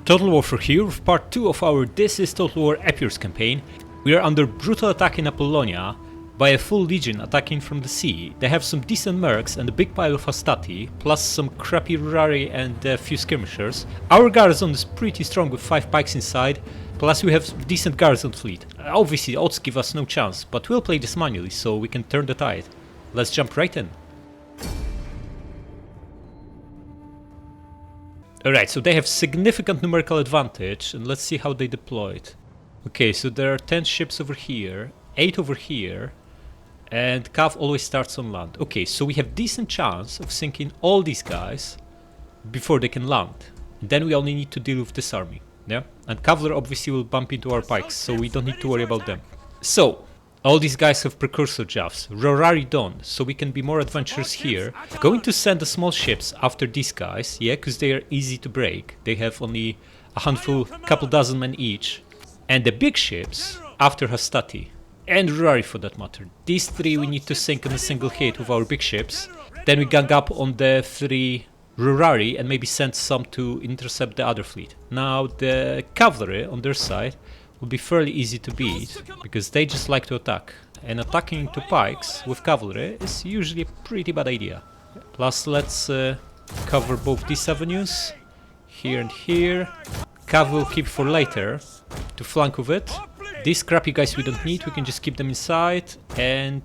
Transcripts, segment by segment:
Total War for here with part 2 of our This is Total War Epirus campaign. We are under brutal attack in Apollonia by a full legion attacking from the sea. They have some decent mercs and a big pile of hastati, plus some crappy rurari and a few skirmishers. Our garrison is pretty strong with 5 pikes inside, plus we have decent garrison fleet. Obviously odds give us no chance, but we'll play this manually so we can turn the tide. Let's jump right in. Alright, so they have significant numerical advantage, and let's see how they deploy it. Okay, so there are 10 ships over here, 8 over here, and Cav always starts on land. Okay, so we have decent chance of sinking all these guys before they can land. Then we only need to deal with this army, yeah? And Cavalry obviously will bump into our pikes, so we don't need to worry about them. So, all these guys have precursor javs, Rorari done, so we can be more adventurous here. Going to send the small ships after these guys, yeah, because they are easy to break. They have only a handful, couple dozen men each. And the big ships after Hastati, and Rorari for that matter. These 3 we need to sink in a single hit with our big ships. Then we gang up on the 3 Rorari and maybe send some to intercept the other fleet. Now the cavalry on their side will be fairly easy to beat, because they just like to attack. And attacking into pikes with cavalry is usually a pretty bad idea. Plus let's cover both these avenues, here and here. Cav will keep for later, to flank with it. These crappy guys we don't need, we can just keep them inside. And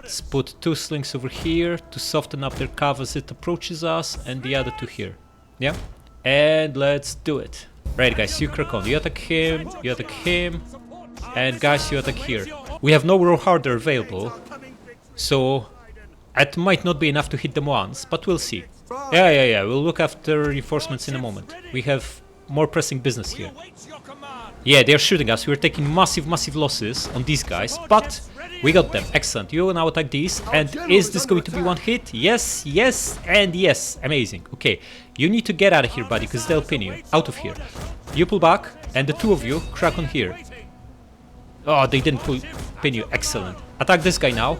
let's put 2 slings over here to soften up their cav as it approaches us, and the other 2 here. Yeah? And let's do it. Right guys, you crack on, you attack him, and guys you attack here. We have no raw harder available, so it might not be enough to hit them once, but we'll see. Yeah, we'll look after reinforcements in a moment. We have more pressing business here. Yeah, they're shooting us, we're taking massive losses on these guys, but we got them, excellent. You now attack these, and is this going to be one hit? Yes, and yes, amazing. Okay, you need to get out of here, buddy, because they'll pin you, out of here. You pull back, and the 2 of you crack on here. Oh, they didn't pin you, excellent. Attack this guy now,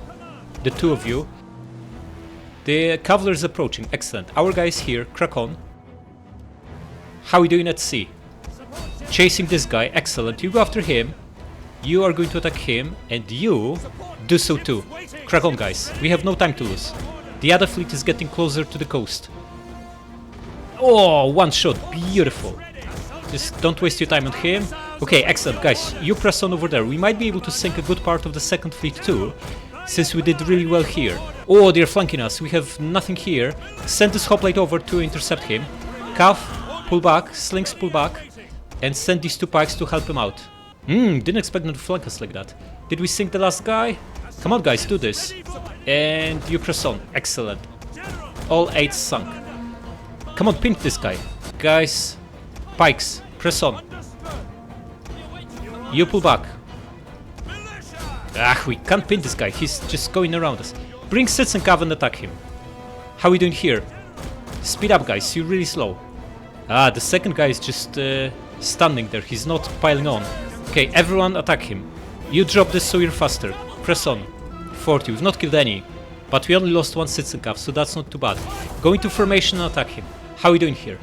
the 2 of you. The cavalry is approaching, excellent. Our guy is here, crack on. How are we doing at sea? Chasing this guy, excellent. You go after him. You are going to attack him, and you do so too. Crack on, guys. We have no time to lose. The other fleet is getting closer to the coast. Oh, one shot. Beautiful. Just don't waste your time on him. Okay, excellent, guys. You press on over there. We might be able to sink a good part of the second fleet too, since we did really well here. Oh, they're flanking us. We have nothing here. Send this hoplite over to intercept him. Cav, pull back. Slings, pull back. And send these 2 pikes to help him out. Didn't expect them to flank us like that. Did we sink the last guy? Come on guys, do this. And you press on. Excellent. All 8 sunk. Come on, pin this guy. Guys, pikes, press on. You pull back. We can't pin this guy. He's just going around us. Bring Sits and Cav and attack him. How are we doing here? Speed up, guys. You're really slow. The second guy is just standing there. He's not piling on. Okay, everyone attack him. You drop this so you're faster. Press on. 40. We've not killed any, but we only lost 1 citizen cav, so that's not too bad. Go into formation and attack him. How are we doing here?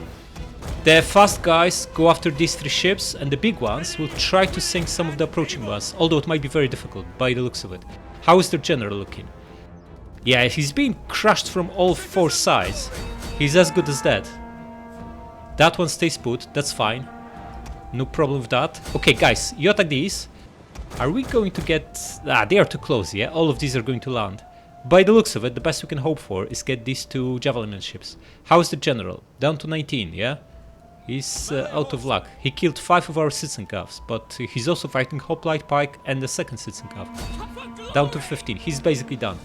The fast guys go after these 3 ships, and the big ones will try to sink some of the approaching ones, although it might be very difficult by the looks of it. How is their general looking? Yeah, he's being crushed from all 4 sides. He's as good as dead. That one stays put, that's fine. No problem with that. Okay, guys, you attack these. Are we going to get... they are too close, yeah? All of these are going to land. By the looks of it, the best we can hope for is get these 2 javelin ships. How is the general? Down to 19, yeah? He's out of luck. He killed 5 of our citizen cavs, but he's also fighting hoplite pike and the second citizen cav. Down to 15, he's basically done.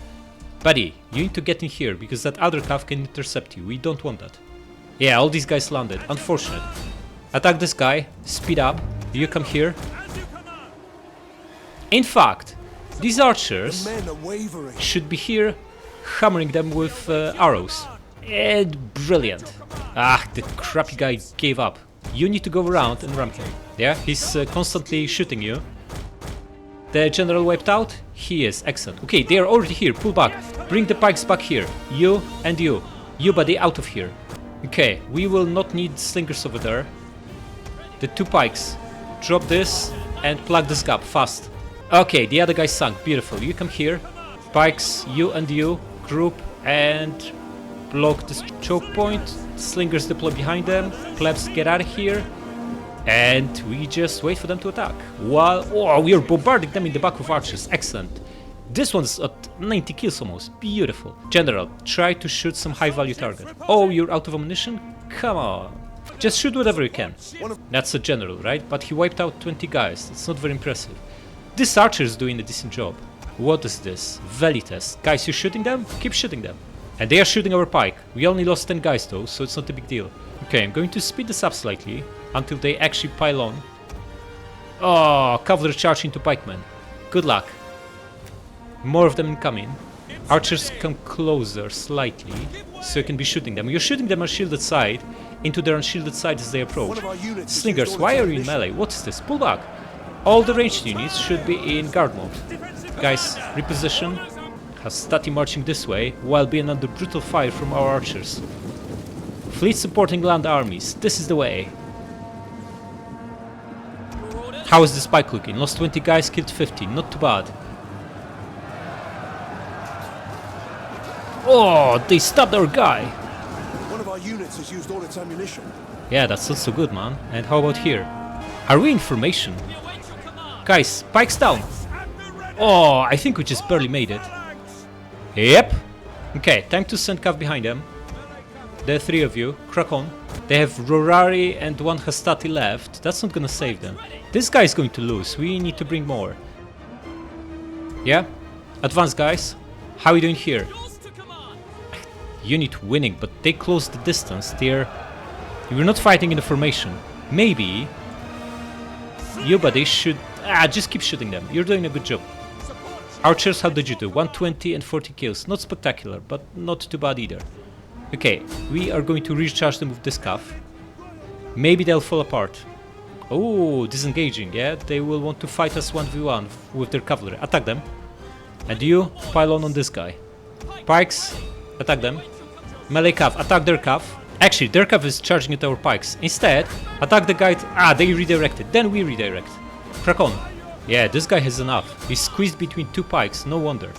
Buddy, you need to get in here, because that other cav can intercept you. We don't want that. Yeah, all these guys landed. Unfortunate. Attack this guy. Speed up. You come here. In fact, these archers should be here hammering them with arrows. And brilliant. The crappy guy gave up. You need to go around and ram him. Yeah, he's constantly shooting you. The general wiped out? He is. Excellent. Okay, they are already here. Pull back. Bring the pikes back here. You and you. You, buddy, out of here. Okay, we will not need slingers over there. The 2 pikes. Drop this and plug this gap fast. Okay, the other guy sunk. Beautiful. You come here. Pikes, you and you. Group and block this choke point. Slingers deploy behind them. Plebs get out of here. And we just wait for them to attack. While we are bombarding them in the back with archers. Excellent. This one's at 90 kills almost. Beautiful. General, try to shoot some high value target. Oh, you're out of ammunition? Come on. Just shoot whatever you can. That's a general, right? But he wiped out 20 guys. It's not very impressive. This archer is doing a decent job. What is this? Velites. Guys, you're shooting them? Keep shooting them. And they are shooting our pike. We only lost 10 guys though, so it's not a big deal. Okay, I'm going to speed this up slightly until they actually pile on. Oh, cavalry charge into pikemen. Good luck. More of them incoming. Archers come closer slightly, so you can be shooting them. You're shooting them on shielded side, into their unshielded side as they approach. Slingers, why are you in melee? What is this? Pull back. All the ranged units should be in guard mode. Guys, reposition. Hastati marching this way, while being under brutal fire from our archers. Fleet supporting land armies. This is the way. How is this pike looking? Lost 20 guys, killed 50. Not too bad. Oh, they stabbed our guy. One of our units has used all its ammunition. Yeah, that's not so good, man. And how about here? Are we in formation? Guys, pikes down. Oh, I think we just barely made it. Yep. Okay, time to send Cav behind them. There are 3 of you. Crack on. They have Rorari and 1 Hastati left. That's not gonna save them. This guy is going to lose. We need to bring more. Yeah? Advance, guys. How are we doing here? Unit winning, but they close the distance. We're not fighting in the formation. Maybe you buddy should just keep shooting them. You're doing a good job. Archers, how did you do? 120 and 40 kills. Not spectacular, but not too bad either. Okay, we are going to recharge them with this calf. Maybe they'll fall apart. Oh, disengaging, yeah? They will want to fight us 1v1 with their cavalry. Attack them. And you, pile on this guy. Pikes, attack them. Melee calf, attack their calf. Actually, their calf is charging at our pikes. Instead, attack the guy. They redirected. Then we redirect. Crack on. Yeah, this guy has enough. He's squeezed between 2 pikes, no wonder.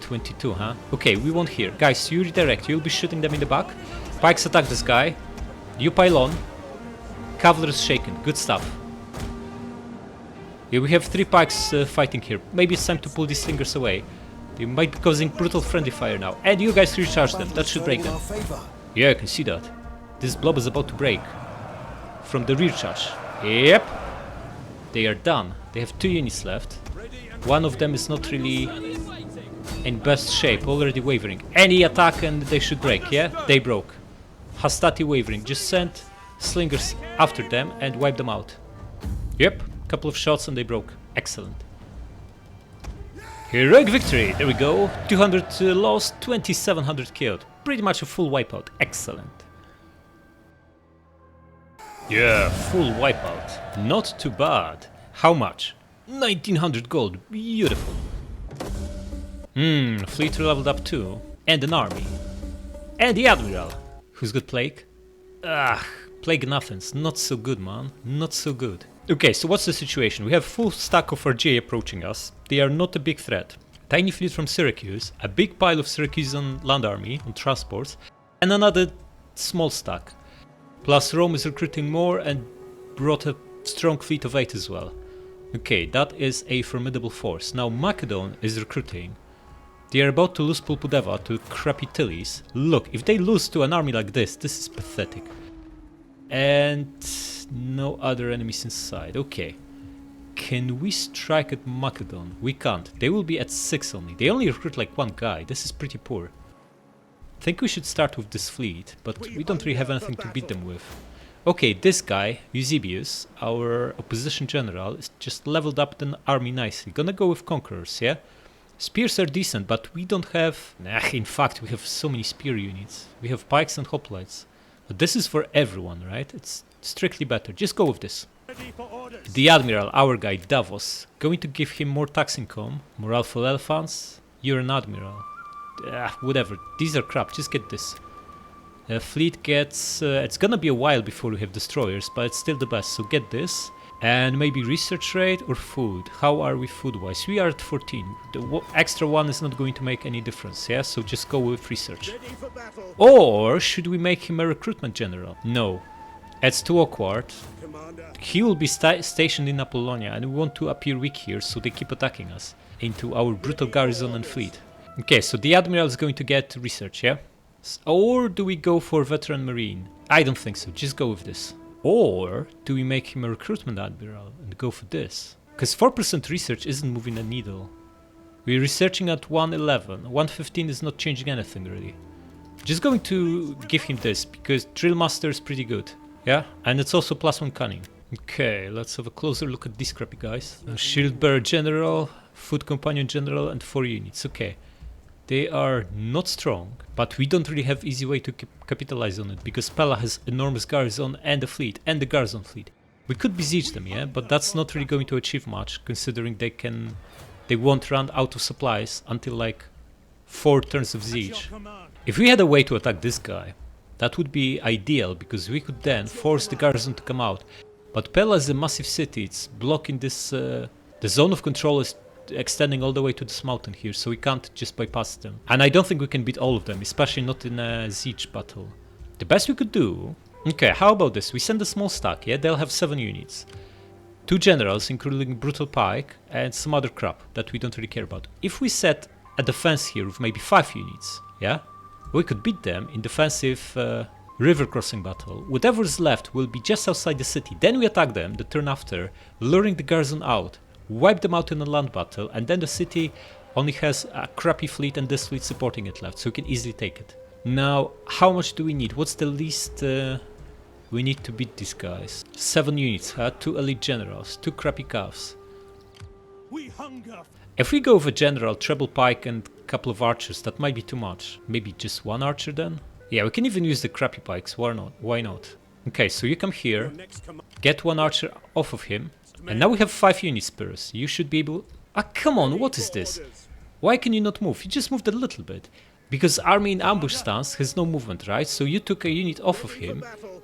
22, huh? Okay, we won't hear. Guys, you redirect. You'll be shooting them in the back. Pikes attack this guy. You pile on. Cavalry is shaken. Good stuff. Yeah, we have 3 pikes fighting here. Maybe it's time to pull these slingers away. They might be causing brutal friendly fire now. And you guys recharge them. That should break them. Yeah, I can see that. This blob is about to break. From the rear charge. Yep. They are done. They have 2 units left. One of them is not really in best shape. Already wavering. Any attack and they should break, yeah? They broke. Hastati wavering. Just send slingers after them and wipe them out. Yep. Couple of shots and they broke. Excellent. Heroic victory! There we go. 200 lost, 2700 killed. Pretty much a full wipeout. Excellent. Yeah, full wipeout. Not too bad. How much? 1900 gold. Beautiful. Fleet leveled up too. And an army. And the admiral. Who's got plague? Plague nothings. Not so good, man. Not so good. Okay, so what's the situation? We have full stack of RGA approaching us. They are not a big threat. Tiny fleet from Syracuse, a big pile of Syracusan land army on transports, and another small stack. Plus Rome is recruiting more and brought a strong fleet of 8 as well. Okay, that is a formidable force. Now Macedon is recruiting. They are about to lose Pulpudeva to Krapitilis. Look, if they lose to an army like this is pathetic. And no other enemies inside. Okay. Can we strike at Macedon? We can't. They will be at 6 only. They only recruit like 1 guy. This is pretty poor. I think we should start with this fleet, but we don't really have anything to beat them with. Okay, this guy, Eusebius, our opposition general, is just leveled up the army nicely. Gonna go with conquerors, yeah? Spears are decent, but we don't have... in fact, we have so many spear units. We have pikes and hoplites. But this is for everyone, right? It's strictly better. Just go with this. The admiral, our guy, Davos. Going to give him more tax income. Morale for elephants. You're an admiral. Whatever. These are crap. Just get this. Fleet gets... it's gonna be a while before we have destroyers, but it's still the best. So get this. And maybe research rate or food. How are we food-wise? We are at 14. The extra one is not going to make any difference, yeah? So just go with research. Or should we make him a recruitment general? No. It's too awkward. He will be stationed in Apollonia, and we want to appear weak here, so they keep attacking us into our brutal garrison and fleet. Okay, so the admiral is going to get research, yeah? Or do we go for veteran marine? I don't think so, just go with this. Or do we make him a recruitment admiral and go for this? Because 4% research isn't moving a needle. We're researching at 111. 115 is not changing anything really. Just going to give him this because drill master is pretty good. Yeah, and it's also +1 cunning. Okay, let's have a closer look at these crappy guys. Shield bearer general, foot companion general, and 4 units. Okay, they are not strong, but we don't really have easy way to capitalize on it because Pella has enormous garrison and a fleet and the garrison fleet. We could besiege them, yeah, but that's not really going to achieve much considering they won't run out of supplies until like 4 turns of siege. If we had a way to attack this guy, that would be ideal because we could then force the garrison to come out. But Pella is a massive city, it's blocking this... the zone of control is extending all the way to this mountain here, so we can't just bypass them. And I don't think we can beat all of them, especially not in a siege battle. The best we could do... Okay, how about this? We send a small stack, yeah? They'll have 7 units. 2 generals, including brutal pike, and some other crap that we don't really care about. If we set a defense here with maybe 5 units, yeah? We could beat them in defensive river crossing battle. Whatever is left will be just outside the city. Then we attack them the turn after, luring the garrison out, wipe them out in a land battle, and then the city only has a crappy fleet and this fleet supporting it left, so we can easily take it. Now, how much do we need? What's the least we need to beat these guys? 7 units, 2 elite generals, 2 crappy calves. If we go with a general, treble pike and couple of archers, that might be too much. Maybe just 1 archer then? Yeah, we can even use the crappy pikes, why not? Why not? Okay, so you come here, get 1 archer off of him, and now we have 5 units, Pyrrhus. You should be able... Ah, come on, what is this? Why can you not move? You just moved a little bit. Because army in ambush stance has no movement, right? So you took a unit off of him,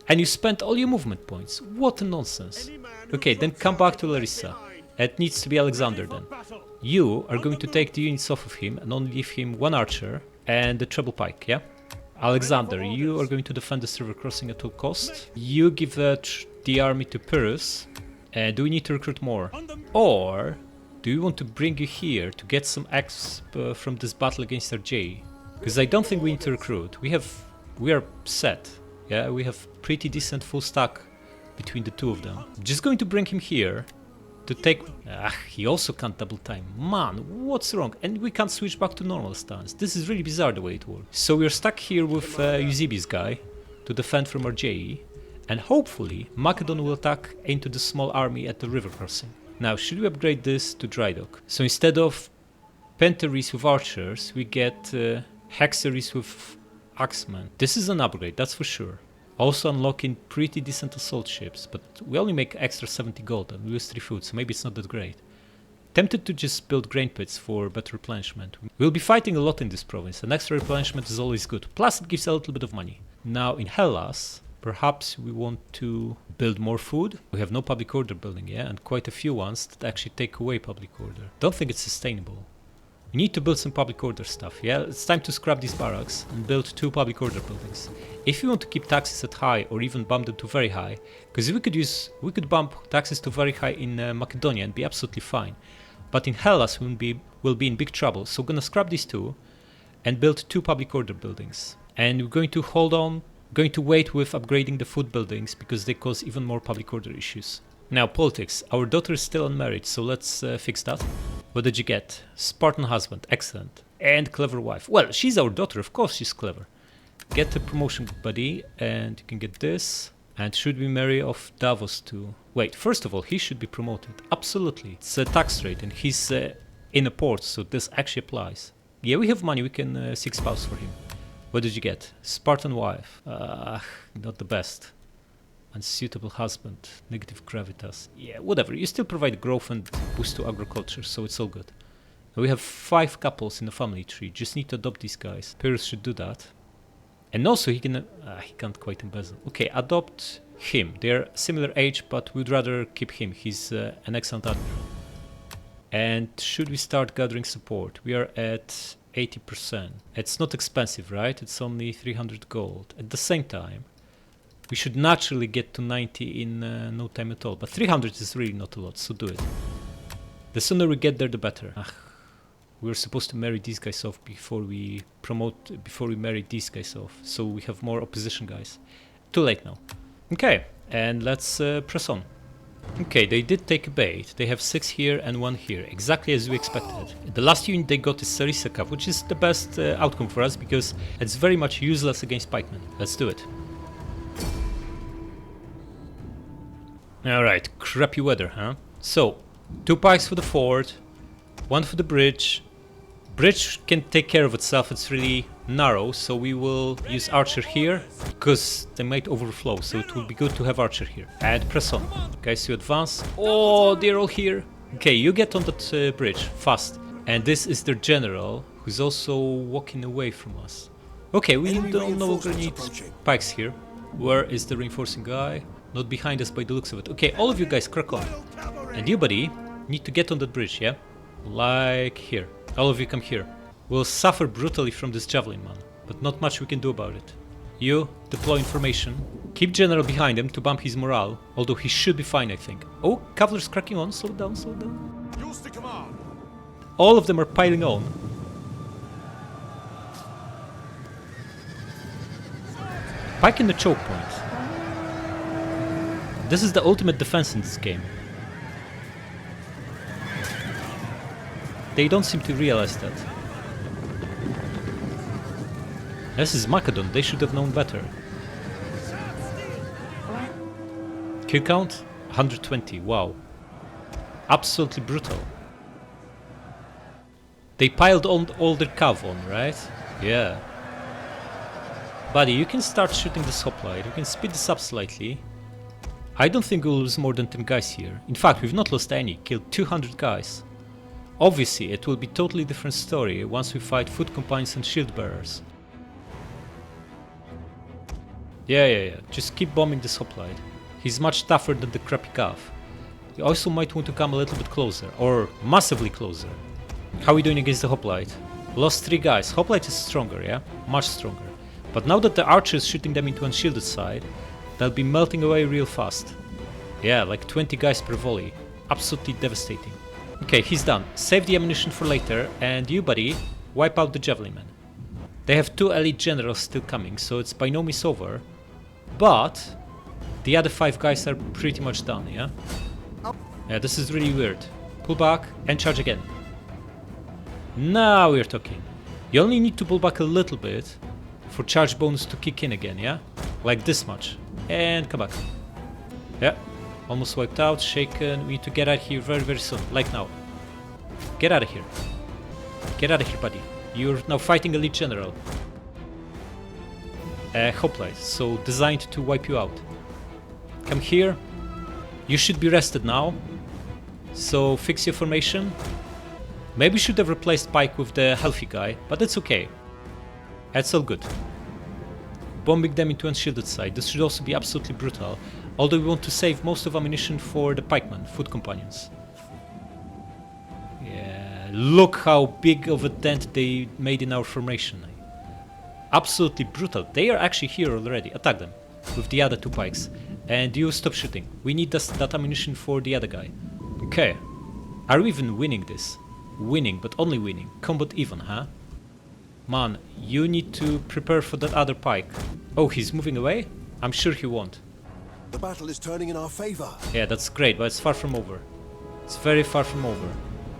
and you spent all your movement points. What a nonsense. Okay, then come back to Larissa. It needs to be Alexander then. You are going to take the units off of him and only leave him 1 archer and the treble pike, yeah? Alexander, you are going to defend this river crossing at all cost. You give the army to Pyrrhus. Do we need to recruit more? Or do you want to bring you here to get some exp from this battle against RJ? Because I don't think we need to recruit. We are set. Yeah, we have pretty decent full stack between the 2 of them. Just going to bring him here to take... he also can't double time. Man, what's wrong? And we can't switch back to normal stance. This is really bizarre the way it works. So we're stuck here with Eusebius guy to defend from RJE. And hopefully Macedon will attack into the small army at the river crossing. Now, should we upgrade this to dry dock? So instead of Pentaries with archers, we get Hexeries with axemen. This is an upgrade, that's for sure. Also unlocking pretty decent assault ships, but we only make extra 70 gold and we lose 3 food, so maybe it's not that great. Tempted to just build grain pits for better replenishment. We'll be fighting a lot in this province, and extra replenishment is always good. Plus it gives a little bit of money. Now in Hellas, perhaps we want to build more food. We have no public order building, yeah, and quite a few ones that actually take away public order. Don't think it's sustainable. We need to build some public order stuff, yeah? It's time to scrap these barracks and build 2 public order buildings. If you want to keep taxes at high or even bump them to very high, because we could bump taxes to very high in Macedonia and be absolutely fine. But in Hellas we'll be in big trouble, so we're gonna scrap these 2 and build 2 public order buildings. And we're going to hold on, going to wait with upgrading the food buildings because they cause even more public order issues. Now politics, our daughter is still unmarried, so let's fix that. What did you get? Spartan husband, excellent. And clever wife. Well, she's our daughter, of course she's clever. Get a promotion, buddy, and you can get this. And should we marry off Davos too? Wait, first of all, he should be promoted. Absolutely. It's a tax rate and he's in a port, so this actually applies. Yeah, we have money, we can seek spouse for him. What did you get? Spartan wife. Not the best. Unsuitable husband, negative gravitas. Yeah, whatever, you still provide growth and boost to agriculture, so it's all good. We have 5 couples in the family tree, just need to adopt these guys. Pyrrhus should do that. And also he can't quite embezzle. Okay, adopt him. They're similar age, but we'd rather keep him. He's an excellent admiral. And should we start gathering support? We are at 80%. It's not expensive, right? It's only 300 gold. At the same time, we should naturally get to 90 in no time at all. But 300 is really not a lot, so do it. The sooner we get there, the better. We were supposed to marry these guys off before we marry these guys off. So we have more opposition guys. Too late now. Okay, and let's press on. Okay, they did take a bait. They have 6 here and 1 here, exactly as we expected. The last unit they got is Larissa Cav, which is the best outcome for us because it's very much useless against pikemen. Let's do it. Alright, crappy weather, huh? So, 2 pikes for the fort, 1 for the bridge. Bridge can take care of itself, it's really narrow, so we will use archer here because they might overflow, so it will be good to have archer here. And press on. Guys, you advance. Oh, they're all here. Okay, you get on that bridge fast. And this is their general, who's also walking away from us. Okay, we don't no longer need pikes here. Where is the reinforcing guy? Not behind us by the looks of it. Okay, all of you guys crack on. And you, buddy, need to get on that bridge, yeah? Like here. All of you come here. We'll suffer brutally from this javelin man, but not much we can do about it. You, deploy information. Keep general behind him to bump his morale, although he should be fine, I think. Oh, cavalry's cracking on. Slow down, slow down. Yours to command. All of them are piling on. Pike in the choke point. This is the ultimate defense in this game. They don't seem to realize that. This is Macedon, they should have known better. Kill count? 120, wow. Absolutely brutal. They piled on all their cav on, right? Yeah. Buddy, you can start shooting this hoplite, you can speed this up slightly. I don't think we'll lose more than 10 guys here. In fact, we've not lost any, killed 200 guys. Obviously, it will be totally different story once we fight foot companions and shield bearers. Yeah, just keep bombing this hoplite. He's much tougher than the crappy cav. You also might want to come a little bit closer, or massively closer. How are we doing against the hoplite? Lost 3 guys. Hoplite is stronger, yeah? Much stronger. But now that the archer is shooting them into unshielded side, they'll be melting away real fast. Yeah, like 20 guys per volley. Absolutely devastating. Okay, he's done. Save the ammunition for later, and you, buddy, wipe out the javelin men. They have 2 elite generals still coming, so it's by no means over. But the other 5 guys are pretty much done, yeah? Yeah, this is really weird. Pull back and charge again. Now we're talking. You only need to pull back a little bit for charge bonus to kick in again, yeah? Like this much. And come back. Yeah. Almost wiped out, shaken. We need to get out of here very, very soon. Like now. Get out of here. Get out of here, buddy. You're now fighting elite general. Hoplite, so designed to wipe you out. Come here. You should be rested now. So fix your formation. Maybe should have replaced Pike with the healthy guy, but it's okay. That's all good. Bombing them into unshielded side. This should also be absolutely brutal. Although we want to save most of ammunition for the pikemen, foot companions. Yeah, look how big of a dent they made in our formation. Absolutely brutal. They are actually here already. Attack them with the other 2 pikes. And you stop shooting. We need that ammunition for the other guy. Okay. Are we even winning this? Winning, but only winning. Combat even, huh? Man, you need to prepare for that other pike. Oh, he's moving away? I'm sure he won't. The battle is turning in our favor. Yeah, that's great, but it's far from over. It's very far from over.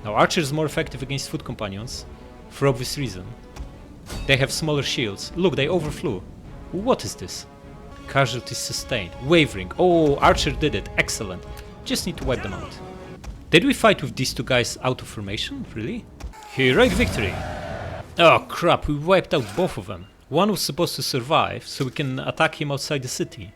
Now, Archer is more effective against foot companions, for obvious reason. They have smaller shields. Look, they overflew. What is this? Casualties sustained. Wavering. Oh, Archer did it. Excellent. Just need to wipe them out. Did we fight with these 2 guys out of formation? Really? Heroic victory! Oh crap, we wiped out both of them. One was supposed to survive, so we can attack him outside the city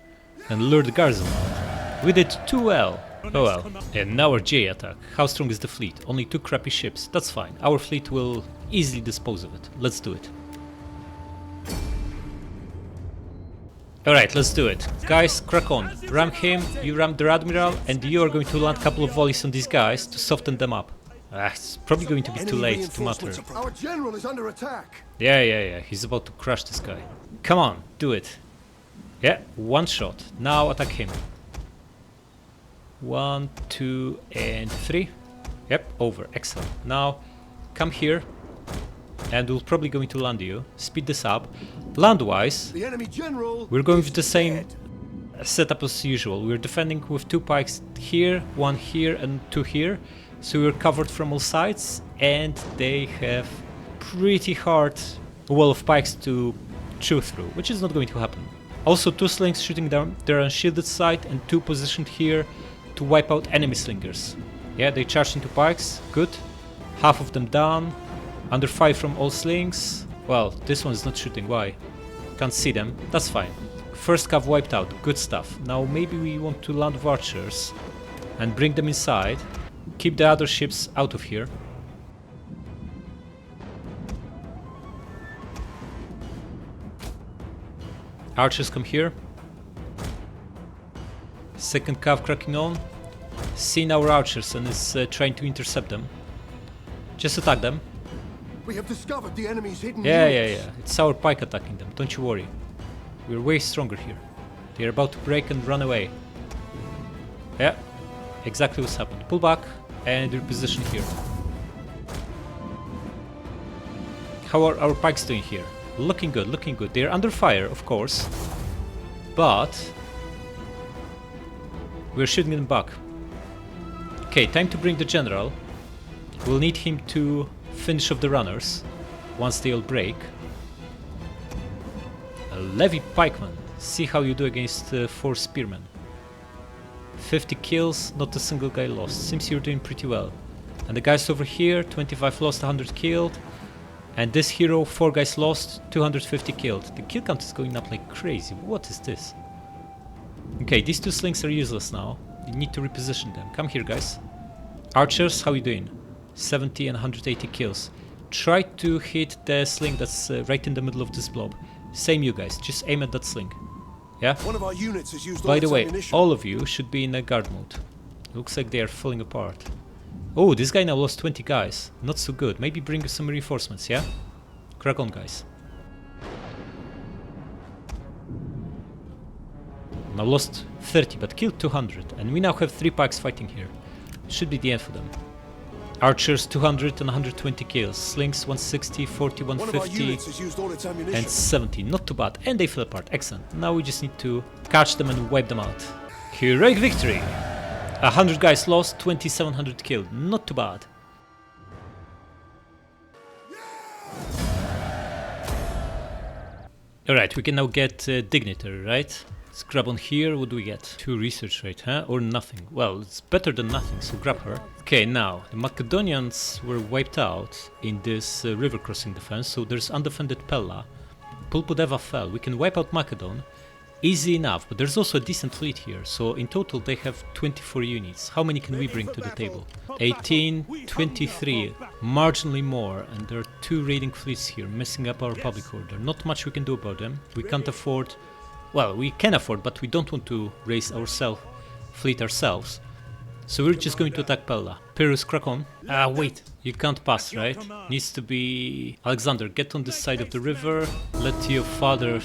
and lure the garrison out. We did too well. Oh well. And now our J attack. How strong is the fleet? Only 2 crappy ships. That's fine. Our fleet will easily dispose of it. Let's do it. Alright, let's do it. Guys, crack on. Ram him, you ram the Admiral, and you are going to land a couple of volleys on these guys to soften them up. It's probably going to be too late to matter. Our general is under attack. Yeah, he's about to crush this guy. Come on, do it. Yeah, one shot. Now attack him. 1, 2, and 3. Yep, over. Excellent. Now, come here. And we're probably going to land you. Speed this up. Land-wise, The enemy general. we're going with the same setup as usual. We're defending with 2 pikes here, 1 here, and 2 here. So we're covered from all sides, and they have pretty hard wall of pikes to chew through, which is not going to happen. Also 2 slings shooting down their unshielded side, and 2 positioned here to wipe out enemy slingers. Yeah, they charged into pikes, good. Half of them down, under 5 from all slings. Well, this one is not shooting, why? Can't see them, that's fine. First cav wiped out, good stuff. Now maybe we want to land with archers and bring them inside. Keep the other ships out of here. Archers come here. Second cav cracking on. Seeing our archers and is trying to intercept them. Just attack them. We have discovered the enemy's hidden Yeah. units. It's our pike attacking them, don't you worry. We're way stronger here. They're about to break and run away. Yeah, exactly what's happened. Pull back and reposition here. How are our pikes doing here? Looking good, looking good. They're under fire, of course. But we're shooting them back. Okay, time to bring the general. We'll need him to finish off the runners once they all break. A Levy pikeman. See how you do against 4 spearmen. 50 kills, not a single guy lost. Seems you're doing pretty well. And the guys over here, 25 lost, 100 killed. And this hero, 4 guys lost, 250 killed. The kill count is going up like crazy. What is this? Okay, these 2 slings are useless now. You need to reposition them. Come here, guys. Archers, how you doing? 70 and 180 kills. Try to hit the sling that's right in the middle of this blob. Same you guys, just aim at that sling. Yeah? One of our units has used all By the its way, ammunition. all of you should be in a guard mode. Looks like they are falling apart. Oh, this guy now lost 20 guys. Not so good. Maybe bring us some reinforcements, yeah? Crack on, guys. Now lost 30, but killed 200. And we now have 3 pikes fighting here. Should be the end for them. Archers 200 and 120 kills. Slings 160, 40, One of our 150. units has used all its ammunition. And 70, not too bad, and they fell apart, excellent. Now we just need to catch them and wipe them out. Heroic victory! 100 guys lost, 2700 killed, not too bad. Alright, we can now get Dignitary, right? Let's grab on here, what do we get? 2 research rate, huh? Or nothing. Well, it's better than nothing, so grab her. Okay, now, the Macedonians were wiped out in this river crossing defense, so there's undefended Pella. Pulpodeva fell, we can wipe out Macedon. Easy enough, but there's also a decent fleet here, so in total they have 24 units. How many can we bring to the table? 18, 23, marginally more, and there are 2 raiding fleets here, messing up our public order. Not much we can do about them, we can't afford... Well, we can afford, but we don't want to raise our fleet ourselves. So we're just going to attack Pella. Pyrrhus, crack on. Wait, you can't pass, right? Needs to be... Alexander, get on this side of the river. Let your father...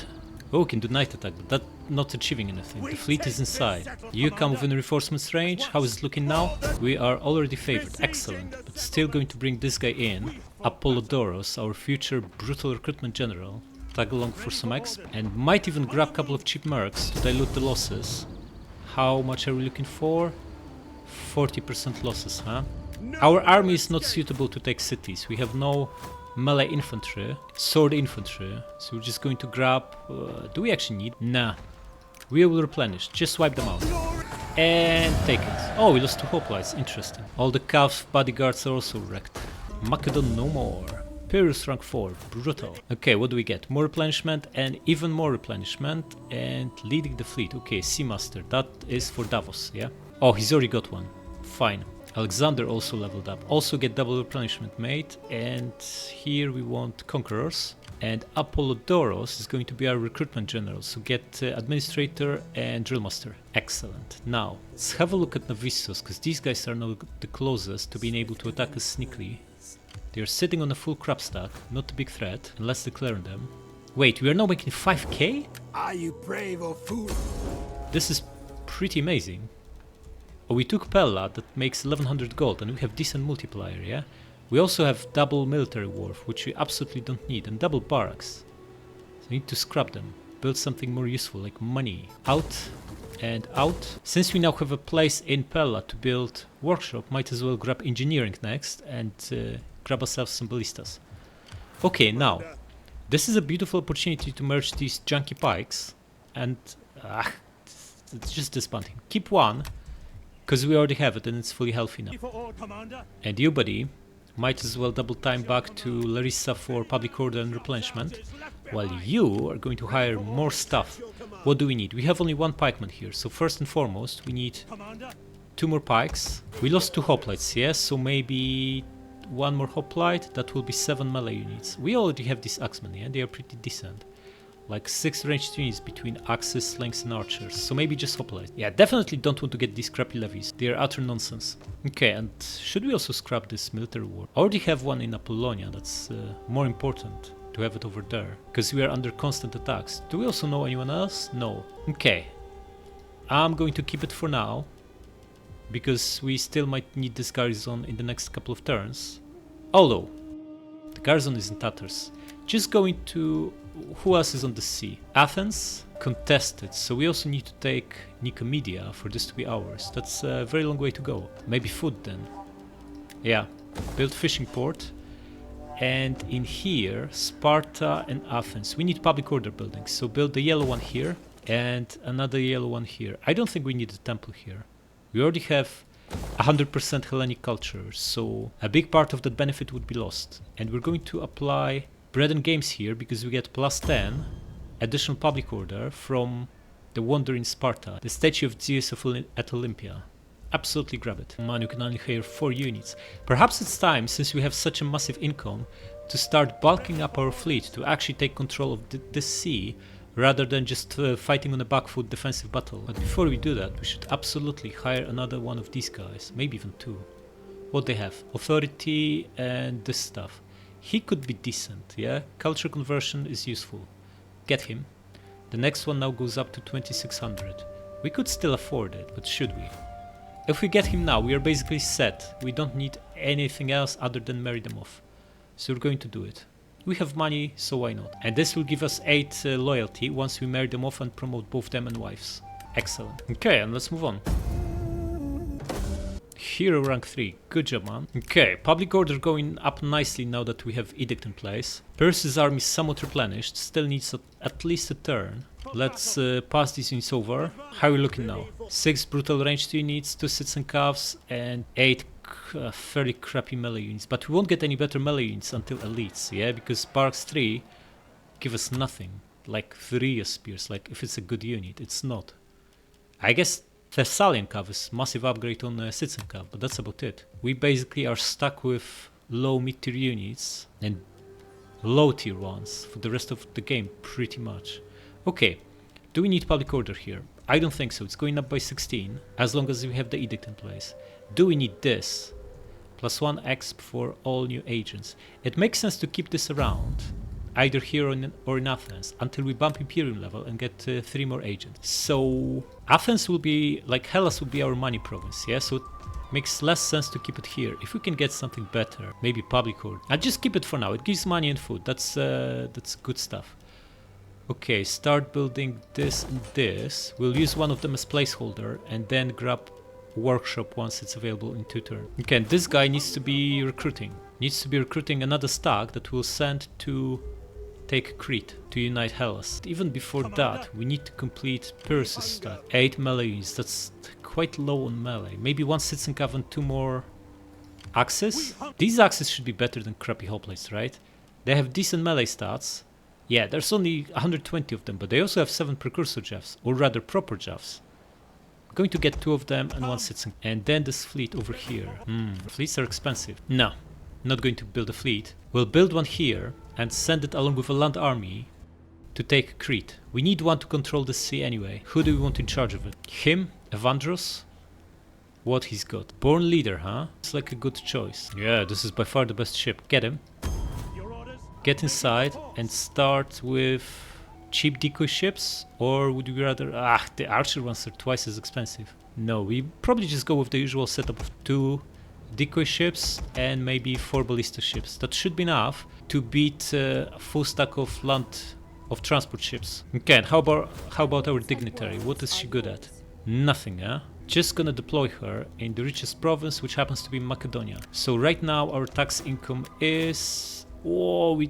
Oh, can do night attack, but that's not achieving anything. The fleet is inside. You come within reinforcements range. How is it looking now? We are already favored. Excellent. But still going to bring this guy in. Apollodoros, our future brutal recruitment general. Tag along for some exp, and might even grab a couple of cheap mercs to dilute the losses. How much are we looking for? 40% losses, huh? Our army is not suitable to take cities. We have no melee infantry, sword infantry, so we're just going to grab... do we actually need? Nah. We will replenish, just wipe them out. And take it. Oh, we lost 2 hoplites, interesting. All the calf bodyguards are also wrecked. Macedon no more. Pyrrhus rank 4, brutal. Okay, what do we get? More replenishment and even more replenishment and leading the fleet. Okay, Seamaster, that is for Davos, yeah? Oh, he's already got one. Fine. Alexander also leveled up. Also get double replenishment made, and here we want Conquerors And Apollodoros is going to be our recruitment general, so get administrator and drillmaster. Excellent. Now, let's have a look at Novisos, because these guys are now the closest to being able to attack us sneakily. They're sitting on a full crop stack, not a big threat, unless declaring them. Wait, we are now making 5k? Are you brave or fool? This is pretty amazing. Oh, we took Pella, that makes 1100 gold, and we have decent multiplier, yeah? We also have double military wharf, which we absolutely don't need, and double barracks. So we need to scrap them, build something more useful, like money. Out and out. Since we now have a place in Pella to build workshop, might as well grab engineering next, and grab ourselves some ballistas. Okay, now, this is a beautiful opportunity to merge these junky pikes, and it's just disbanding. Keep one, because we already have it and it's fully healthy now. And you, buddy, might as well double time back to Larissa for public order and replenishment, while you are going to hire more stuff. What do we need? We have only one pikeman here, so first and foremost we need 2 more pikes. We lost 2 hoplites, yes, so maybe 1 more hoplite, that will be 7 melee units. We already have these axemen, yeah, they are pretty decent. Like 6 ranged units between axes, slings and archers, so maybe just hoplite. Yeah, definitely don't want to get these crappy levies, they are utter nonsense. Okay, and should we also scrap this military war? I already have one in Apollonia, that's more important to have it over there, because we are under constant attacks. Do we also know anyone else? No. Okay, I'm going to keep it for now, because we still might need this garrison in the next couple of turns. Although, the garrison is in tatters. Just going to... who else is on the sea? Athens? Contested, so we also need to take Nicomedia for this to be ours. That's a very long way to go. Maybe food then. Yeah, build fishing port. And in here, Sparta and Athens. We need public order buildings, so build the yellow one here and another yellow one here. I don't think we need a temple here. We already have 100% Hellenic culture, so a big part of that benefit would be lost. And we're going to apply bread and games here because we get plus 10 additional public order from the wonder in Sparta, the statue of Zeus at Olympia. Absolutely grab it. Man, you can only hire 4 units. Perhaps it's time, since we have such a massive income, to start bulking up our fleet to actually take control of this sea, rather than just fighting on a back foot defensive battle. But before we do that, we should absolutely hire another one of these guys, maybe even 2. What they have? Authority and this stuff. He could be decent, yeah? Culture conversion is useful. Get him. The next one now goes up to 2600. We could still afford it, but should we? If we get him now, we are basically set. We don't need anything else other than marry them off. So we're going to do it. We have money, so why not? And this will give us 8 loyalty once we marry them off and promote both them and wives. Excellent. Okay, and let's move on. Hero rank 3. Good job, man. Okay, public order going up nicely now that we have edict in place. Pyrrhus' army is somewhat replenished, still needs at least a turn. Let's pass these units over. How are we looking now? 6 brutal ranged units, 2 citizen calves, and 8 fairly crappy melee units. But we won't get any better melee units until elites, yeah? Because barracks 3 give us nothing. Like 3 spears, like if it's a good unit. It's not. I guess Thessalian cav is massive upgrade on citizen cav, but that's about it. We basically are stuck with low mid-tier units and low tier ones for the rest of the game, pretty much. Okay, do we need public order here? I don't think so, it's going up by 16, as long as we have the edict in place. Do we need this? Plus 1 exp for all new agents. It makes sense to keep this around, either here or in Athens, until we bump Imperium level and get 3 more agents. So Athens will be, like Hellas will be our money province, yeah? So it makes less sense to keep it here. If we can get something better, maybe public order. I'll just keep it for now, it gives money and food, that's good stuff. Okay, start building this and this. We'll use one of them as placeholder and then grab workshop once it's available in 2 turns. Okay, and this guy needs to be recruiting. Needs to be recruiting another stag that we'll send to take Crete, to unite Hellas. Even before that, we need to complete Pyrrhus' stag. 8 melee units, that's quite low on melee. Maybe 1 citizen cav and 2 more axes? These axes should be better than crappy hoplites, right? They have decent melee stats. Yeah, there's only 120 of them, but they also have 7 precursor javs, or rather proper javs. I'm going to get 2 of them and 1 citizen. And then this fleet over here. Fleets are expensive. No. Not going to build a fleet. We'll build one here and send it along with a land army to take Crete. We need one to control the sea anyway. Who do we want in charge of it? Him? Evandros? What he's got? Born leader, huh? It's like a good choice. Yeah, this is by far the best ship. Get him. Get inside and start with cheap decoy ships, or would you rather... the archer ones are twice as expensive. No, we probably just go with the usual setup of 2 decoy ships and maybe 4 ballista ships. That should be enough to beat a full stack of transport ships. Okay, and how about our dignitary? What is she good at? Nothing, huh? Just gonna deploy her in the richest province, which happens to be Macedonia. So right now our tax income is... Oh, we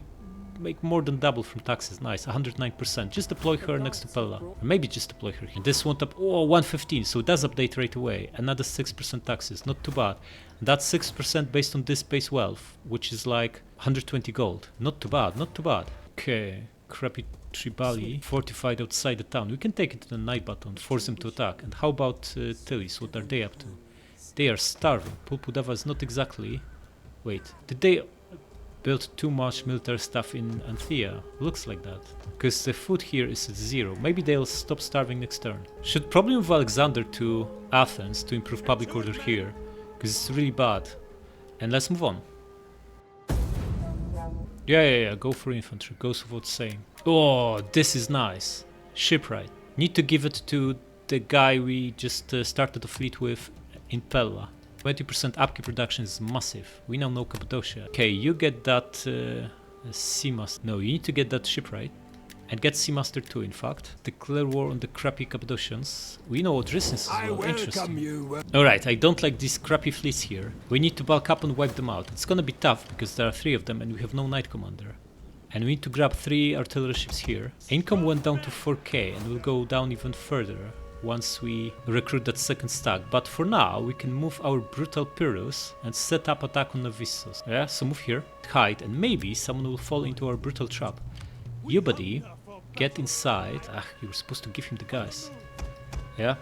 make more than double from taxes. Nice, 109%. Just deploy her next to Pella. Or maybe just deploy her here. This went up, 115, so it does update right away. Another 6% taxes, not too bad. And that's 6% based on this base wealth, which is like 120 gold. Not too bad, not too bad. Okay, crappy Tribali, fortified outside the town. We can take it to the night button, force them to attack. And how about Tillis? What are they up to? They are starving. Pulpudava is not exactly... Wait, did they build too much military stuff in Anthea? Looks like that. Because the food here is at 0. Maybe they'll stop starving next turn. Should probably move Alexander to Athens to improve public order here. Because it's really bad. And let's move on. Yeah, go for infantry. Goes without saying. Oh, this is nice. Shipwright. Need to give it to the guy we just started a fleet with in Pella. 20% upkeep reduction is massive. We now know Cappadocia. Okay, you get that Seamaster. No, you need to get that shipwright. And get Seamaster too, in fact. Declare war on the crappy Cappadocians. We know Odrysians as well. Interesting. Alright, I don't like these crappy fleets here. We need to bulk up and wipe them out. It's gonna be tough because there are 3 of them and we have no knight commander. And we need to grab 3 artillery ships here. Income went down to 4k and will go down even further once we recruit that second stack. But for now, we can move our brutal Pyrrhus and set up attack on Navissos. Yeah, so move here, hide, and maybe someone will fall into our brutal trap. You, buddy, get inside. You were supposed to give him the guys. Yeah,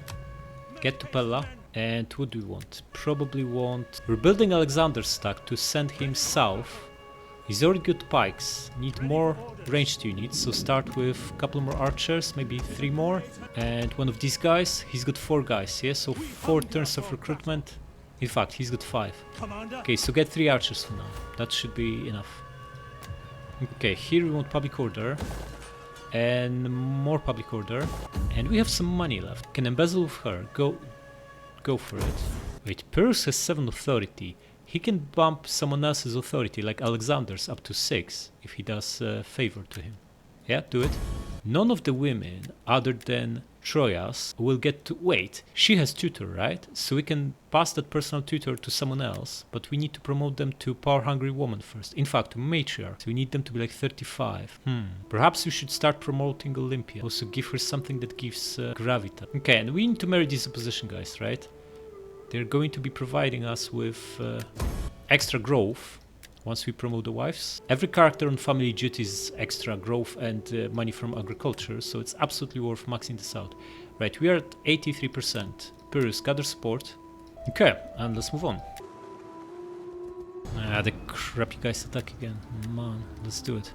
get to Pella. And what do we want? Probably want... We're building Alexander's stack to send him south. He's already good pikes. Need more ranged units, so start with a couple more archers, maybe 3 more. And one of these guys, he's got 4 guys, yeah? So 4 turns of recruitment. In fact, he's got 5. Okay, so get 3 archers for now. That should be enough. Okay, here we want public order. And more public order. And we have some money left. Can embezzle with her. Go for it. Wait, Pyrrhus has 7 authority. He can bump someone else's authority, like Alexander's, up to 6, if he does a favor to him. Yeah, do it. None of the women, other than Troias, will get to... Wait, she has tutor, right? So we can pass that personal tutor to someone else, but we need to promote them to power-hungry woman first. In fact, to matriarch. So we need them to be like 35. Perhaps we should start promoting Olympia. Also give her something that gives gravitas. Okay, and we need to marry these opposition guys, right? They're going to be providing us with extra growth once we promote the wives. Every character on family duties is extra growth and money from agriculture, so it's absolutely worth maxing this out. Right, we are at 83%. Pyrrhus, gather support. Okay, and let's move on. The crappy guys attack again. Man, let's do it.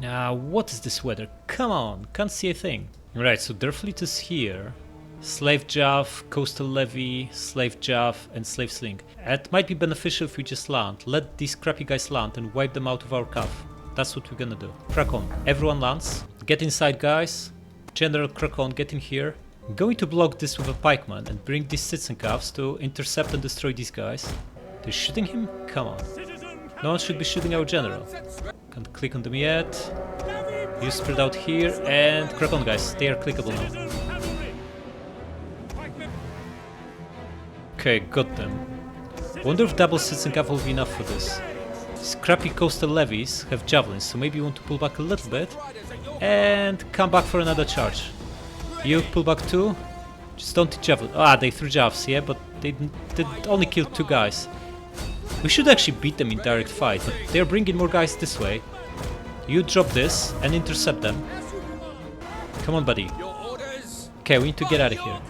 Now, what is this weather? Come on, can't see a thing. Right, so their fleet is here. Slave Jav, Coastal Levy, Slave Jav, and Slave Sling. It might be beneficial if we just land. Let these crappy guys land and wipe them out of our cav. That's what we're gonna do. Crack on. Everyone lands. Get inside, guys. General, crack on, get in here. I'm going to block this with a pikeman and bring these citizen cavs to intercept and destroy these guys. They're shooting him? Come on. No one should be shooting our general. Can't click on them yet. You spread out here and crack on, guys. They are clickable now. Okay, got them. Wonder if double citizen cav will be enough for this. These crappy coastal levies have javelins, so maybe you want to pull back a little bit and come back for another charge. You pull back too. Just don't hit javelin. They threw javs, yeah, but they only killed 2 guys. We should actually beat them in direct fight, but they're bringing more guys this way. You drop this and intercept them. Come on, buddy. Okay, we need to get out of here.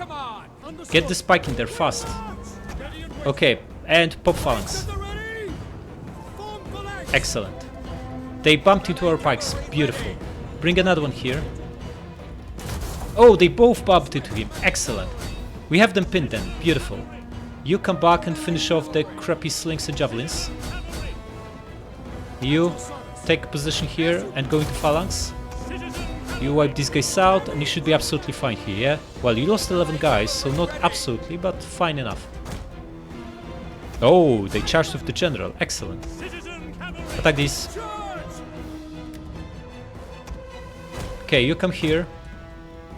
Get the spike in there fast. Okay, and pop phalanx. Excellent. They bumped into our pikes. Beautiful. Bring another one here. Oh, they both bumped into him. Excellent. We have them pinned then. Beautiful. You come back and finish off the crappy slings and javelins. You take a position here and go into phalanx. You wipe these guys out and you should be absolutely fine here, yeah? Well, you lost 11 guys, so not absolutely, but fine enough. Oh, they charged with the general. Excellent. Attack these. Okay, you come here.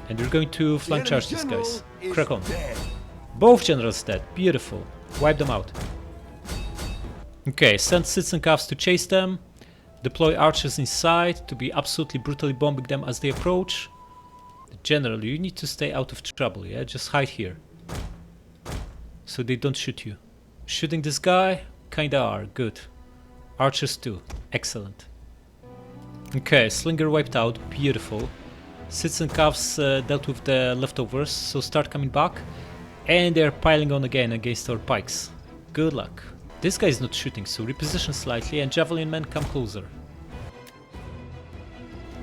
And you're going to flank charge these guys. Crack on. Both generals dead. Beautiful. Wipe them out. Okay, send citizen calves to chase them. Deploy archers inside to be absolutely brutally bombing them as they approach. General, you need to stay out of trouble, yeah? Just hide here. So they don't shoot you. Shooting this guy? Kinda are. Good. Archers too. Excellent. Okay, Slinger wiped out. Beautiful. Citizen calves dealt with the leftovers, so start coming back. And they're piling on again against our pikes. Good luck. This guy is not shooting, so reposition slightly and javelin men come closer.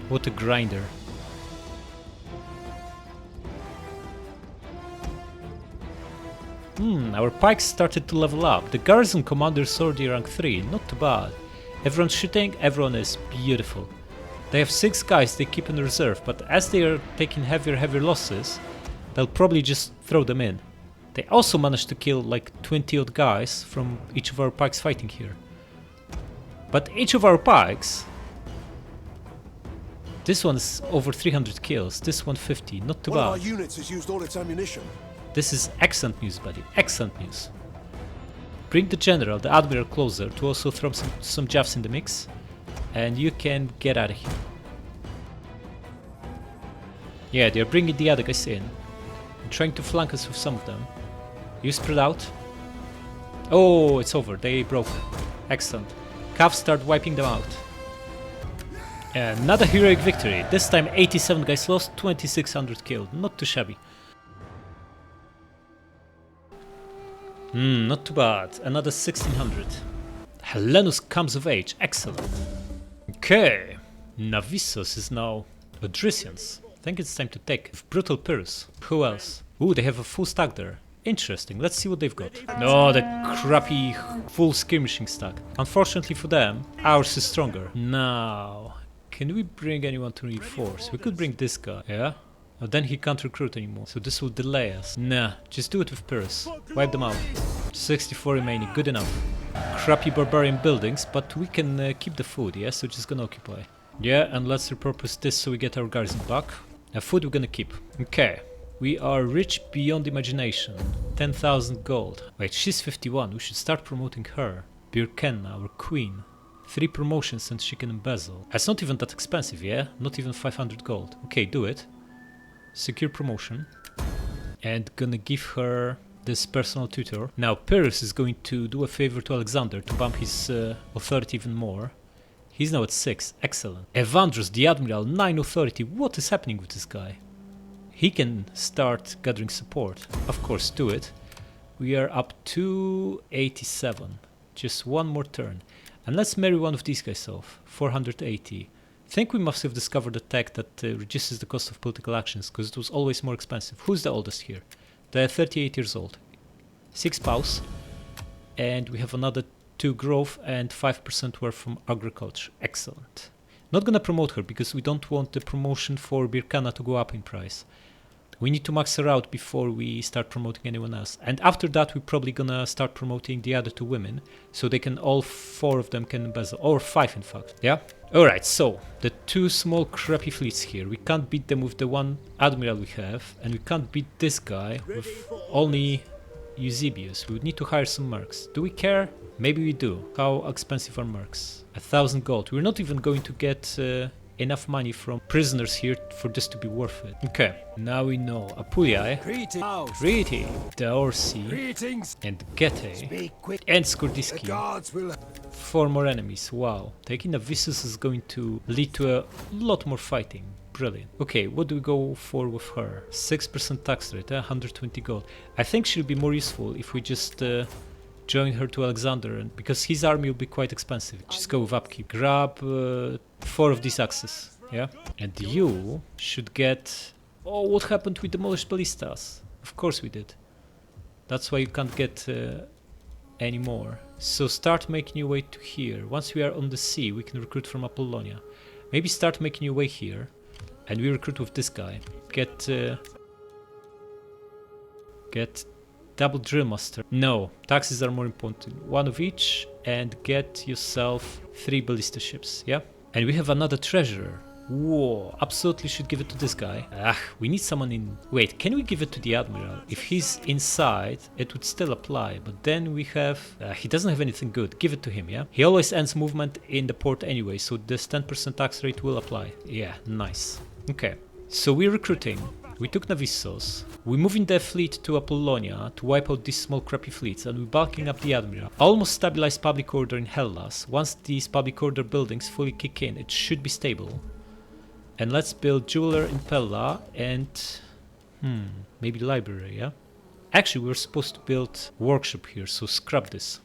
What a grinder. Our pikes started to level up. The garrison commander is already rank 3, not too bad. Everyone's shooting, everyone is beautiful. They have 6 guys they keep in reserve, but as they are taking heavier losses, they'll probably just throw them in. They also managed to kill like 20 odd guys from each of our pikes fighting here. But each of our pikes... This one's over 300 kills, this one 50, not too bad. One of our units has used all its ammunition. This is excellent news, buddy, excellent news. Bring the general, the admiral closer to also throw some jabs in the mix. And you can get out of here. Yeah, they're bringing the other guys in. And trying to flank us with some of them. You spread out. Oh, it's over. They broke. Excellent. Calves start wiping them out. Another heroic victory. This time 87 guys lost, 2600 killed. Not too shabby. Not too bad. Another 1600. Helenus comes of age. Excellent. Okay. Navisos is now Odrysians. I think it's time to take it. Brutal Pyrrhus. Who else? Ooh, they have a full stack there. Interesting. Let's see what they've got. No, the crappy full skirmishing stack. Unfortunately for them, ours is stronger. Now, can we bring anyone to reinforce? We could bring this guy. Yeah? Oh, then he can't recruit anymore, so this will delay us. Nah, just do it with Pyrrhus. Wipe them out. 64 remaining, good enough. Crappy barbarian buildings, but we can keep the food, yeah? So just gonna occupy. Yeah, and let's repurpose this so we get our garrison back. Food we're gonna keep. Okay. We are rich beyond imagination. 10,000 gold. Wait, she's 51, we should start promoting her. Birkenna, our queen. 3 promotions and she can embezzle. It's not even that expensive, yeah? Not even 500 gold. Okay, do it. Secure promotion. And gonna give her this personal tutor. Now Pyrrhus is going to do a favor to Alexander to bump his authority even more. He's now at 6, excellent. Evandros the Admiral, 9 authority. What is happening with this guy? He can start gathering support. Of course, do it. We are up to 87. Just one more turn. And let's marry one of these guys off. 480. I think we must have discovered a tech that reduces the cost of political actions, because it was always more expensive. Who's the oldest here? They're 38 years old. 6 spouse. And we have another 2 growth and 5% worth from agriculture. Excellent. Not gonna promote her because we don't want the promotion for Birkenna to go up in price. We need to max her out before we start promoting anyone else. And after that, we're probably gonna start promoting the other 2 women, so they can, all 4 of them can embezzle, or 5 in fact. Yeah? Alright, so the 2 small crappy fleets here. We can't beat them with the 1 admiral we have, and we can't beat this guy with only Eusebius. We would need to hire some mercs. Do we care? Maybe we do. How expensive are mercs? 1,000 gold. We're not even going to get enough money from prisoners here for this to be worth it. Okay, now we know Apuliae, Crete, Daorsi, and Getae, and Skordiski. 4 more enemies. Wow. Taking Navisus is going to lead to a lot more fighting. Brilliant. Okay, what do we go for with her? 6% tax rate, 120 gold. I think she'll be more useful if we just join her to Alexander, and because his army will be quite expensive. Just go with upkeep. Grab 4 of these axes, yeah? And you should get... Oh, what happened? We demolished ballistas. Of course we did. That's why you can't get any more. So start making your way to here. Once we are on the sea, we can recruit from Apollonia. Maybe start making your way here, and we recruit with this guy. Get double drill master. No, taxes are more important. 1 of each, and get yourself 3 ballista ships, yeah? And we have another treasurer. Whoa, absolutely should give it to this guy. We need someone in... Wait, can we give it to the admiral? If he's inside, it would still apply, but then we have... he doesn't have anything good. Give it to him, yeah? He always ends movement in the port anyway, so this 10% tax rate will apply. Yeah, nice. Okay, so we're recruiting. We took Navissos, we're moving their fleet to Apollonia to wipe out these small crappy fleets, and we're bulking up the admiral. Almost stabilized public order in Hellas. Once these public order buildings fully kick in, it should be stable. And let's build jeweler in Pella and... maybe library, yeah? Actually, we were supposed to build workshop here, so scrap this.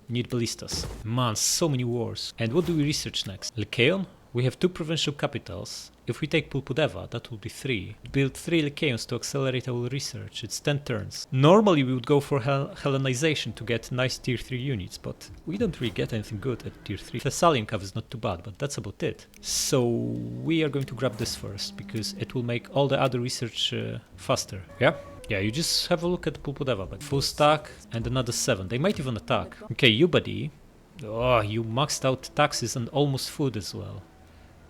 Need ballistas. Man, so many wars. And what do we research next? Lycaon? We have 2 provincial capitals. If we take Pulpudeva, that will be 3. Build 3 Lycaons to accelerate our research. It's 10 turns. Normally we would go for Hellenization to get nice tier 3 units, but we don't really get anything good at tier 3. Thessalian cav is not too bad, but that's about it. So we are going to grab this first, because it will make all the other research faster. Yeah? Yeah, you just have a look at Pulpudeva, but full stack and another 7. They might even attack. Okay, you buddy. Oh, you maxed out taxes and almost food as well.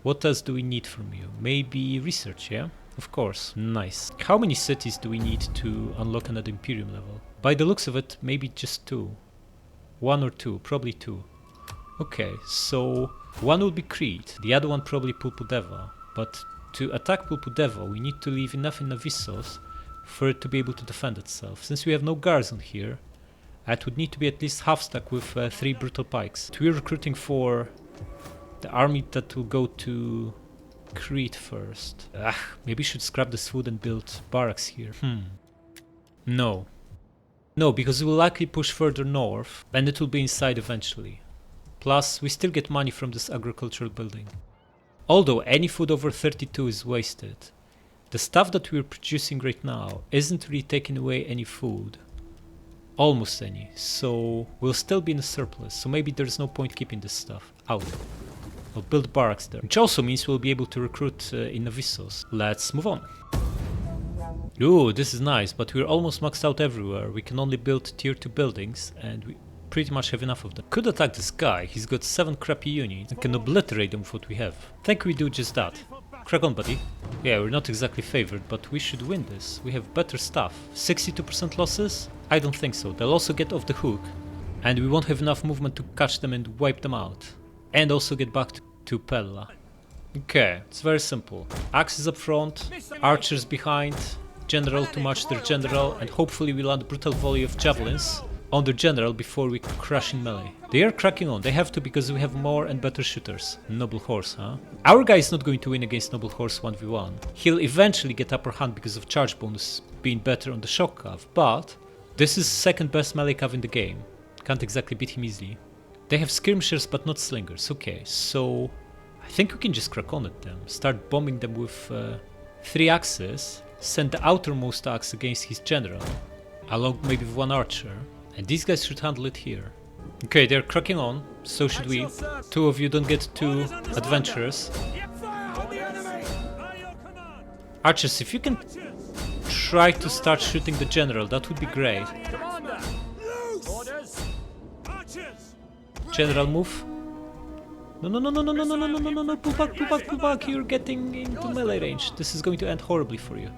What else do we need from you? Maybe research, yeah? Of course. Nice. How many cities do we need to unlock another Imperium level? By the looks of it, maybe just 2. 1 or 2, probably 2. Okay, so 1 will be Crete, the other one probably Pulpudeva. But to attack Pulpudeva, we need to leave enough in Navissos for it to be able to defend itself. Since we have no garrison here, it would need to be at least half stack with 3 brutal pikes. We're recruiting for the army that will go to Crete first. Maybe we should scrap this food and build barracks here. No. No, because we will likely push further north, and it will be inside eventually. Plus, we still get money from this agricultural building. Although any food over 32 is wasted, the stuff that we're producing right now isn't really taking away any food. Almost any, so we'll still be in a surplus, so maybe there's no point keeping this stuff out. I'll build barracks there, which also means we'll be able to recruit in Navissos. Let's move on. Ooh, this is nice, but we're almost maxed out everywhere. We can only build tier 2 buildings, and we pretty much have enough of them. Could attack this guy, he's got 7 crappy units, and can obliterate them with what we have. Think we do just that. Crack on, buddy. Yeah, we're not exactly favored, but we should win this. We have better stuff. 62% losses? I don't think so. They'll also get off the hook, and we won't have enough movement to catch them and wipe them out. And also get back to Pella. Okay, it's very simple. Axes up front, archers behind, general to match their general, and hopefully we land a brutal volley of javelins on their general before we crash in melee. They are cracking on, they have to because we have more and better shooters. Noble Horse, huh? Our guy is not going to win against Noble Horse 1v1. He'll eventually get upper hand because of charge bonus being better on the shock cav, but this is second best melee cav in the game. Can't exactly beat him easily. They have skirmishers but not slingers. Okay, so I think we can just crack on at them. Start bombing them with 3 axes. Send the outermost axe against his general, along maybe with 1 archer. And these guys should handle it here. Okay, they're cracking on, so should we. 2 of you don't get too adventurous. Archers, if you can try to start shooting the general, that would be great. General, move. No, pull back, you're getting into melee range. This is going to end horribly for you.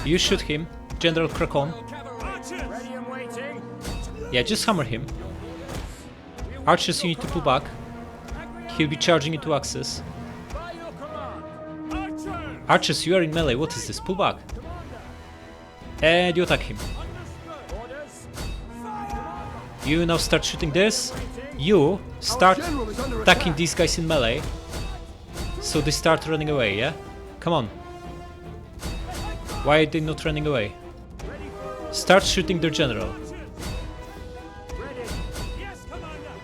You shoot him, General, crack on. Yeah, just hammer him. Archers, you need to pull back. He'll be charging into axes. Archers, you are in melee, what is this? Pull back. And you attack him. You now start shooting this. You start attacking these guys in melee. So they start running away, yeah? Come on. Why are they not running away? Start shooting their general.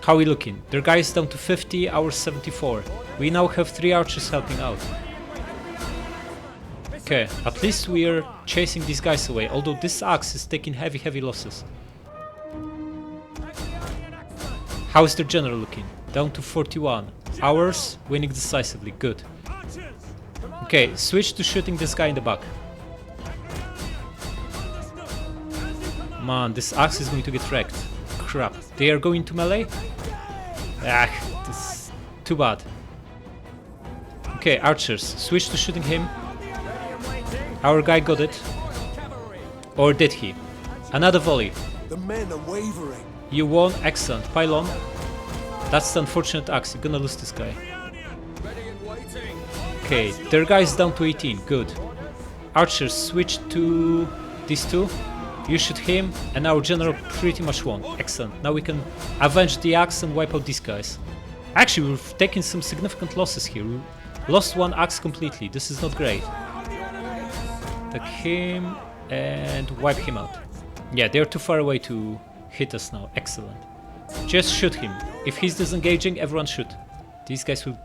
How are we looking? Their guy is down to 50, ours 74. We now have 3 archers helping out. Okay, at least we are chasing these guys away, although this axe is taking heavy losses. How is their general looking? Down to 41. Ours winning decisively, good. Okay, switch to shooting this guy in the back. Man, this axe is going to get wrecked. Crap, they are going to melee? Ah, this is too bad. Okay, archers, switch to shooting him. Our guy got it. Or did he? Another volley. The men are wavering. You won, excellent. Pylon. That's the unfortunate axe, you're gonna lose this guy. Okay, their guy is down to 18, good. Archers, switch to these two. You shoot him, and our general pretty much won. Excellent. Now we can avenge the axe and wipe out these guys. Actually, we've taken some significant losses here. We lost one axe completely. This is not great. Attack him and wipe him out. Yeah, they're too far away to hit us now. Excellent. Just shoot him. If he's disengaging, everyone shoot. These guys will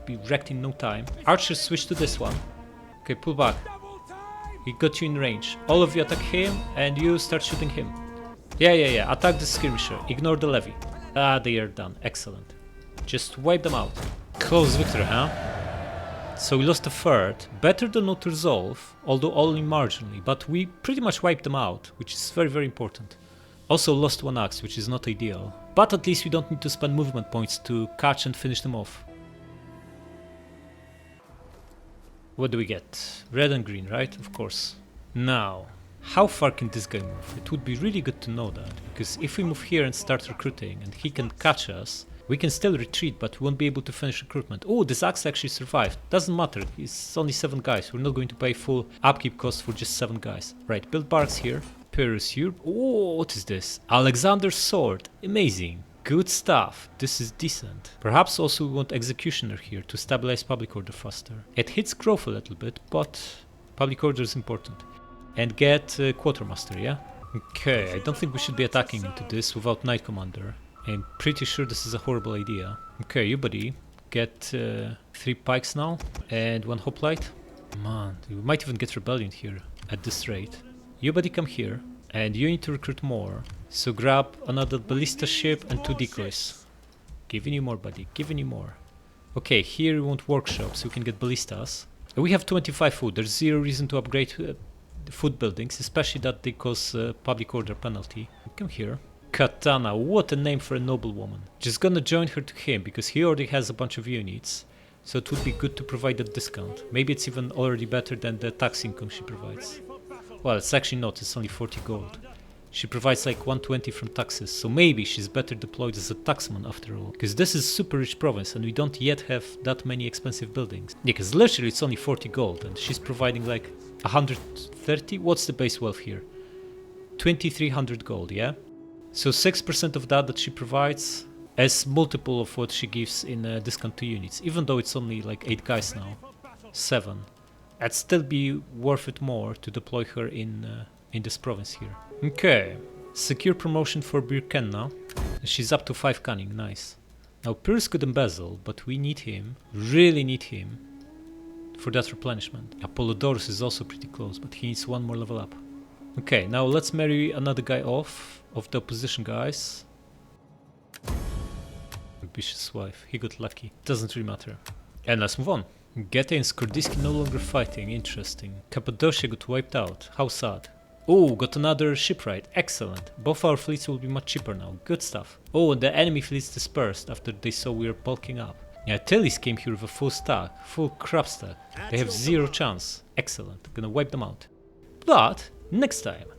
be wrecked in no time. Archers, switch to this one. Okay, pull back. He got you in range. All of you attack him and you start shooting him. Yeah. Attack the skirmisher. Ignore the levy. Ah, they are done. Excellent. Just wipe them out. Close victory, huh? So we lost a third. Better than not resolve, although only marginally. But we pretty much wiped them out, which is very important. Also lost one axe, which is not ideal. But at least we don't need to spend movement points to catch and finish them off. What do we get? Red and green, right? Of course. Now, how far can this guy move? It would be really good to know that, because if we move here and start recruiting and he can catch us, we can still retreat, but we won't be able to finish recruitment. Oh, this axe actually survived. Doesn't matter, it's only 7 guys. We're not going to pay full upkeep cost for just 7 guys. Right, build barracks here. Pyrrhus here. Oh, what is this? Alexander's sword. Amazing. Good stuff. This is decent. Perhaps also we want executioner here to stabilize public order faster. It hits growth a little bit, but public order is important. And get quartermaster, yeah? Okay, I don't think we should be attacking into this without knight commander. I'm pretty sure this is a horrible idea. Okay, you buddy, get 3 pikes now and 1 hoplite. Man, we might even get rebellion here at this rate. You buddy, come here, and you need to recruit more. So grab another ballista ship and 2 decoys. Giving you more, buddy, giving you more. Okay, here we want workshops, so we can get ballistas. We have 25 food, there's 0 reason to upgrade food buildings, especially that they cause public order penalty. Come here. Katana, what a name for a noblewoman. Just gonna join her to him, because he already has a bunch of units. So it would be good to provide a discount. Maybe it's even already better than the tax income she provides. Well, it's actually not, it's only 40 gold. She provides like 120 from taxes, so maybe she's better deployed as a taxman after all. Because this is super rich province and we don't yet have that many expensive buildings. Yeah, because literally it's only 40 gold and she's providing like 130? What's the base wealth here? 2300 gold, yeah? So 6% of that she provides as multiple of what she gives in discount to units, even though it's only like 8 guys now. 7. I'd still be worth it more to deploy her in this province here. Okay, secure promotion for Birkenna. She's up to 5 cunning, nice. Now Pyrrhus could embezzle, but we need him, really need him, for that replenishment. Apollodorus is also pretty close, but he needs 1 more level up. Okay, now let's marry another guy off of the opposition guys. Ambitious wife, he got lucky, doesn't really matter. And let's move on. Geta and Skordiski no longer fighting, interesting. Cappadocia got wiped out, how sad. Oh, got another shipwright, excellent. Both our fleets will be much cheaper now, good stuff. Oh, and the enemy fleets dispersed after they saw we were bulking up. Yeah, Tillis came here with a full stack, full crap stack. They have 0 chance, excellent, gonna wipe them out. But next time